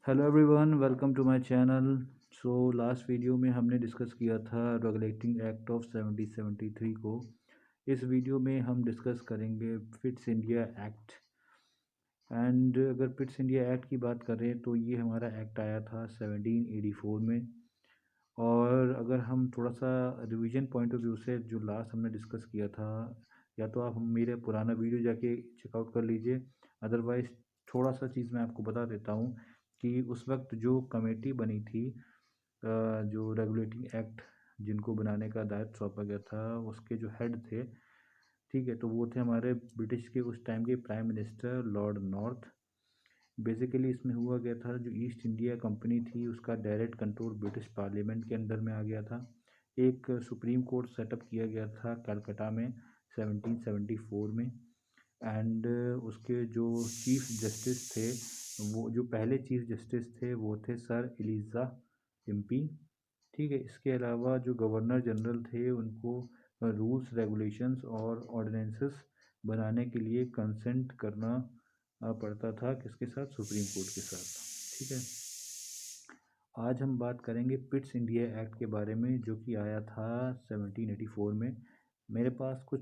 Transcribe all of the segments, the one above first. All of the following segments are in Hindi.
Hello everyone, welcome to my channel. So last video में हमने डिस्कस किया था रेगुलेटिंग एक्ट ऑफ 1773 को। इस वीडियो में हम डिस्कस करेंगे फिट्स इंडिया एक्ट। एंड अगर फिट्स इंडिया एक्ट की बात करें तो ये हमारा एक्ट आया था 1784 में। और अगर हम थोड़ा सा रिवीजन पॉइंट ऑफ व्यू से जो लास्ट हमने डिस्कस किया था, या तो आप हम मेरे पुराना वीडियो जाके चेकआउट कर लीजिए। अदरवाइज़ थोड़ा सा चीज़ मैं आपको बता देता हूँ कि उस वक्त जो कमेटी बनी थी, जो रेगुलेटिंग एक्ट जिनको बनाने का दायित्व सौंपा गया था, उसके जो हेड थे, ठीक है, तो वो थे हमारे ब्रिटिश के उस टाइम के prime minister Lord north. Basically इसमें हुआ गया था, जो ईस्ट इंडिया कंपनी थी उसका डायरेक्ट कंट्रोल ब्रिटिश पार्लियामेंट के अंडर में आ गया था। एक सुप्रीम कोर्ट सेटअप किया गया था कलकत्ता में 1774 में। एंड उसके जो चीफ जस्टिस थे, वो जो पहले चीफ जस्टिस थे वो थे सर एलिजा इम्पी। ठीक है, इसके अलावा जो गवर्नर जनरल थे उनको रूल्स रेगुलेशंस और ऑर्डिनेंसेस बनाने के लिए कंसेंट करना पड़ता था, किसके साथ? सुप्रीम कोर्ट के साथ। ठीक है, आज हम बात करेंगे पिट्स इंडिया एक्ट के बारे में, जो कि आया था 1784 में। मेरे पास कुछ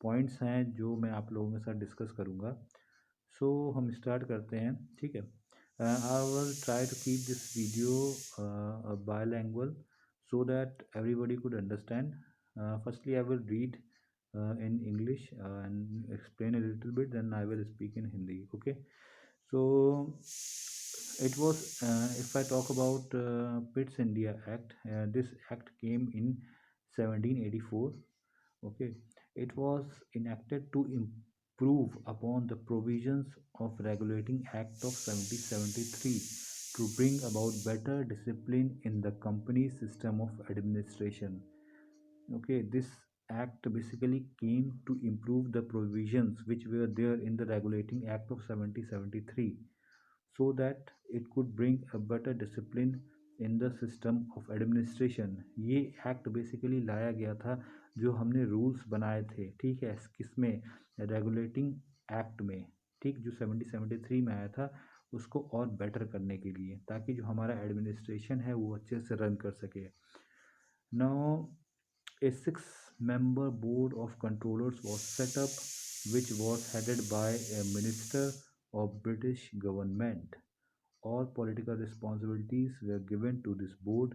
पॉइंट्स हैं जो मैं आप लोगों के साथ डिस्कस करूंगा। सो हम स्टार्ट करते हैं। ठीक है, I will try to keep this video bilingual so that everybody could understand. Firstly, I will read in English and explain a little bit, then I will speak in Hindi. Okay, so it was, if I talk about Pitt's India Act, this act came in 1784. Okay, it was enacted to improve upon the provisions of Regulating Act of 1773 to bring about better discipline in the company's system of administration. Okay, this act basically came to improve the provisions which were there in the Regulating Act of 1773, so that it could bring a better discipline in the system of administration. ये एक्ट बेसिकली लाया गया था, जो हमने रूल्स बनाए थे, ठीक है, किसमें? रेगुलेटिंग एक्ट में। ठीक, जो 1773 में आया था, उसको और बेटर करने के लिए, ताकि जो हमारा एडमिनिस्ट्रेशन है वो अच्छे से रन कर सके। Now a 6-member board of controllers was set up, which was headed by a minister of British government. All political responsibilities were given to this board.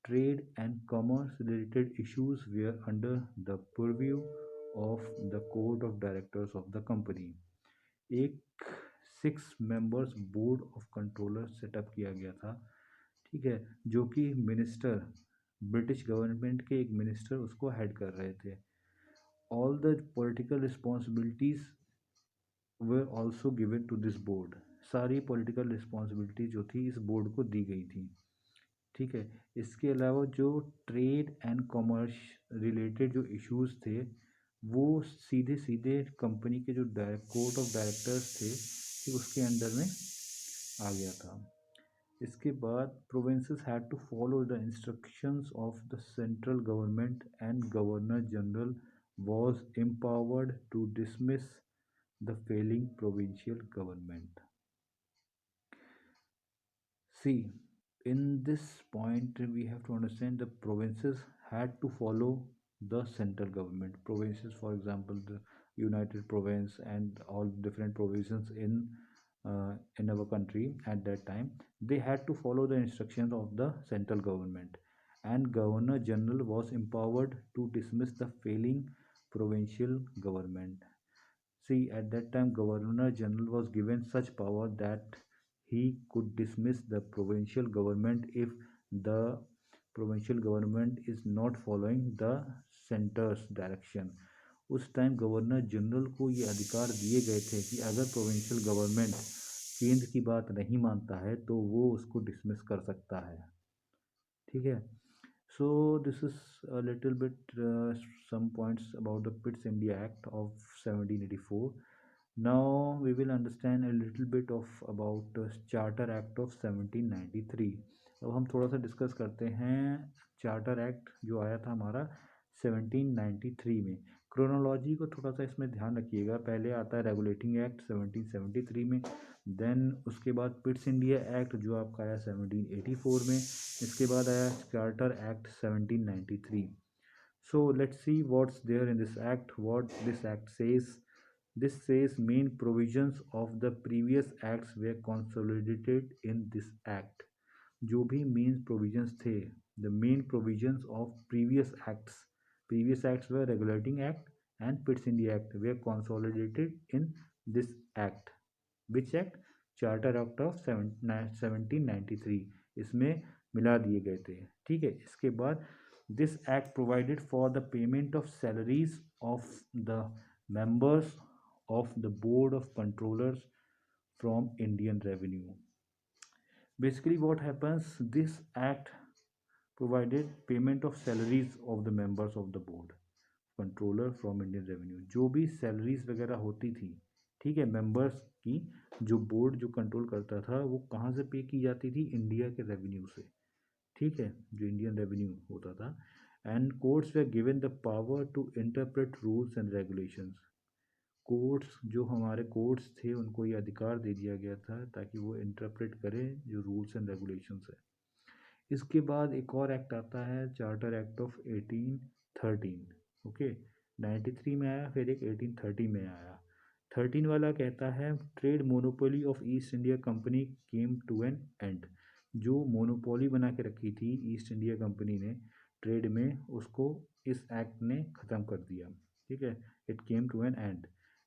Trade and commerce related issues were under the purview of the Board of Directors of the company. एक 6 members board of controller setup किया गया था, ठीक है, जो कि मिनिस्टर, ब्रिटिश गवर्नमेंट के एक मिनिस्टर उसको हेड कर रहे थे। All the political responsibilities were also given to this board. सारी पॉलिटिकल रिस्पॉन्सिबिलिटी जो थी इस बोर्ड को दी गई थी। ठीक है, इसके अलावा जो ट्रेड एंड कॉमर्स रिलेटेड जो इश्यूज थे, वो सीधे सीधे कंपनी के जो कोर्ट ऑफ डायरेक्टर्स थे, ठीक, उसके अंडर में आ गया था। इसके बाद provinces had to follow the instructions of the central government and governor general was empowered to dismiss the failing provincial government. See, in this point we have to understand the provinces had to follow the central government. Provinces, for example, the United Province and all different provinces in our country at that time, they had to follow the instructions of the central government, and Governor General was empowered to dismiss the failing provincial government. See, at that time, Governor General was given such power that he could dismiss the provincial government if the provincial government is not following the center's direction. उस टाइम गवर्नर जनरल को ये अधिकार दिए गए थे कि अगर प्रोविंशियल गवर्नमेंट केंद्र की बात नहीं मानता है तो वो उसको डिसमिस कर सकता है। ठीक है, so this is a little bit some points about the Pitt's India Act of 1784. Now we will understand a little bit of about Charter Act of 1793. अब हम थोड़ा सा डिस्कस करते हैं चार्टर एक्ट जो आया था हमारा 1793 में। क्रोनोलॉजी को थोड़ा सा इसमें ध्यान रखिएगा। पहले आता है रेगुलेटिंग एक्ट 1773 में, देन उसके बाद पिट्स इंडिया एक्ट जो आपका आया 1784 में, इसके बाद आया charter act 1793। So let's see what's there in this act, what this act says. This says main provisions of the previous acts were consolidated in this act. जो भी मेन प्रोविजंस थे, the main provisions of previous acts were regulating act and Pitt's India act were consolidated in this act. Which act? Charter act of 1793, इसमें मिला दिए गए थे। ठीक है, इसके बाद this act provided for the payment of salaries of the members of the board of controllers from Indian revenue. Basically what happens, this act provided payment of salaries of the members of the board controller from Indian revenue. जो भी सैलरीज वगैरह होती थी, ठीक है, मेंबर्स की, जो बोर्ड जो कंट्रोल करता था वो कहाँ से पे की जाती थी? इंडिया के रेवेन्यू से। ठीक है, जो इंडियन रेवेन्यू होता था। And courts were given the power to interpret rules and regulations. Courts, जो हमारे कोर्ट्स थे, उनको ये अधिकार दे दिया गया था ताकि वो इंटरप्रेट करें जो रूल्स एंड रेगुलेशंस है। इसके बाद एक और एक्ट आता है, चार्टर एक्ट ऑफ 1813। ओके, 93 में आया, फिर एक 1830 में आया। 13 वाला कहता है trade monopoly of East India company came to an end. जो मोनोपोली बना के रखी थी ईस्ट इंडिया कंपनी ने ट्रेड में, उसको इस एक्ट ने ख़त्म कर दिया। ठीक है, it came to an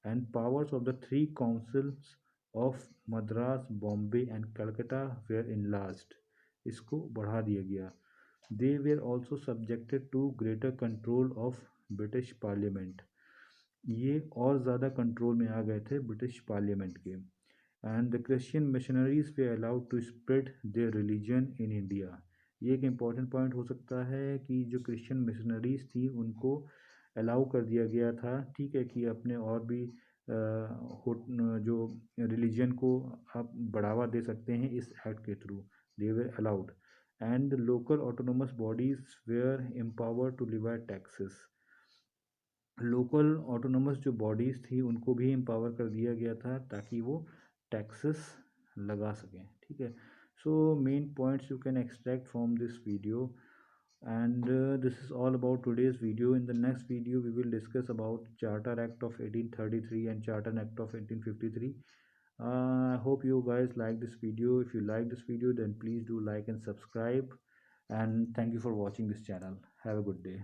end powers of the three councils of Madras, Bombay and Calcutta were enlarged. इसको बढ़ा दिया गया। They were also subjected to greater control of British parliament. ये और ज़्यादा कंट्रोल में आ गए थे ब्रिटिश पार्लियामेंट के। And the Christian missionaries were allowed to spread their religion in India. ये एक इम्पॉर्टेंट पॉइंट हो सकता है कि जो क्रिश्चियन मिशनरीज थी उनको अलाउ कर दिया गया था, ठीक है, कि अपने और भी जो रिलीजन को आप बढ़ावा दे सकते हैं इस एक्ट के through. They were allowed and local autonomous bodies were empowered to levy taxes. Local autonomous जो बॉडीज़ थी उनको भी एम्पावर कर दिया गया था ताकि वो टैक्सेस लगा सकें। ठीक है, so main points you can extract from this video, and this is all about today's video. In the next video we will discuss about Charter Act of 1833 and Charter Act of 1853. I hope you guys like this video. If you like this video then please do like and subscribe, and thank you for watching this channel. Have a good day.